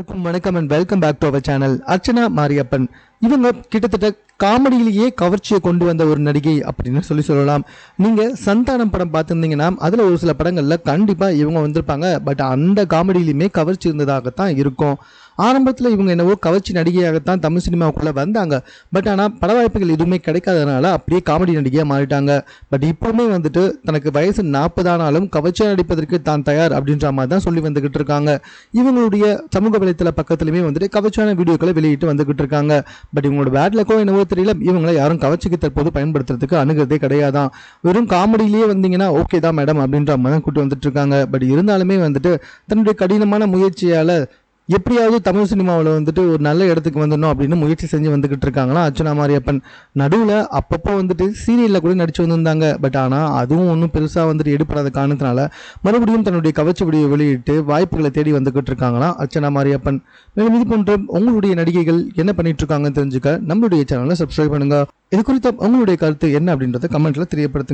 எல்லாருக்கும் வணக்கம் and welcome back to our channel. Archana Mariappan இவங்க கிட்டத்தட்ட காமெடியிலேயே கவர்ச்சியை கொண்டு வந்த ஒரு நடிகை அப்படின்னு சொல்லலாம். நீங்கள் சந்தானம் படம் பார்த்துருந்தீங்கன்னா அதில் ஒரு சில படங்களில் கண்டிப்பாக இவங்க வந்திருப்பாங்க. பட் அந்த காமெடியிலையுமே கவர்ச்சி இருந்ததாகத்தான் இருக்கும். ஆரம்பத்தில் இவங்க என்னவோ கவர்ச்சி நடிகையாகத்தான் தமிழ் சினிமாவுக்குள்ளே வந்தாங்க. பட் ஆனால் பட வாய்ப்புகள் எதுவுமே கிடைக்காதனால அப்படியே காமெடி நடிகையாக மாறிட்டாங்க. பட் இப்போவுமே வந்துட்டு தனக்கு வயசு 40 ஆனாலும் கவர்ச்சியாக நடிப்பதற்கு தான் தயார் அப்படின்ற மாதிரி தான் சொல்லி வந்துக்கிட்டு இருக்காங்க. இவங்களுடைய சமூக வலைத்தள பக்கத்துலையுமே வந்துட்டு கவர்ச்சியான வீடியோக்களை வெளியிட்டு வந்துக்கிட்டு இருக்காங்க. பட் இவங்களோட பேட் லக்கோ என்னவோ தெரியல, இவங்களை யாரும் கவர்ச்சிக்கு தற்போது பயன்படுத்துறதுக்கு அணுகிறதே கிடையாதான். வெறும் காமெடியிலேயே வந்தீங்கன்னா ஓகே தான் மேடம் அப்படின்ற மாதிரி தான் கூட்டு வந்துட்டு இருக்காங்க. பட் இருந்தாலுமே வந்துட்டு தன்னுடைய கடினமான முயற்சியால் எப்படியாவது தமிழ் சினிமாவில் வந்துட்டு ஒரு நல்ல இடத்துக்கு வந்துடணும் அப்படின்னு முயற்சி செஞ்சு வந்துக்கிட்டு இருக்காங்களா அர்ச்சனா மாரியப்பன். நடுவில் அப்பப்போ வந்துட்டு சீரியலில் கூட நடிச்சு வந்திருந்தாங்க. பட் ஆனால் அதுவும் ஒன்றும் பெருசாக வந்துட்டு எடுப்படாத காரணத்தினால மறுபடியும் தன்னுடைய கவர்ச்சி வீடியோ வெளியிட்டு வாய்ப்புகளை தேடி வந்துக்கிட்டு இருக்காங்களாம் அர்ச்சனா மாரியப்பன். மேலும் இது போன்ற உங்களுடைய நடிகைகள் என்ன பண்ணிட்டு இருக்காங்கன்னு தெரிஞ்சுக்க நம்மளுடைய சேனலை சப்ஸ்கிரைப் பண்ணுங்க. இது குறித்த உங்களுடைய கருத்து என்ன அப்படின்றத கமெண்ட்ல தெரியப்படுத்துங்க.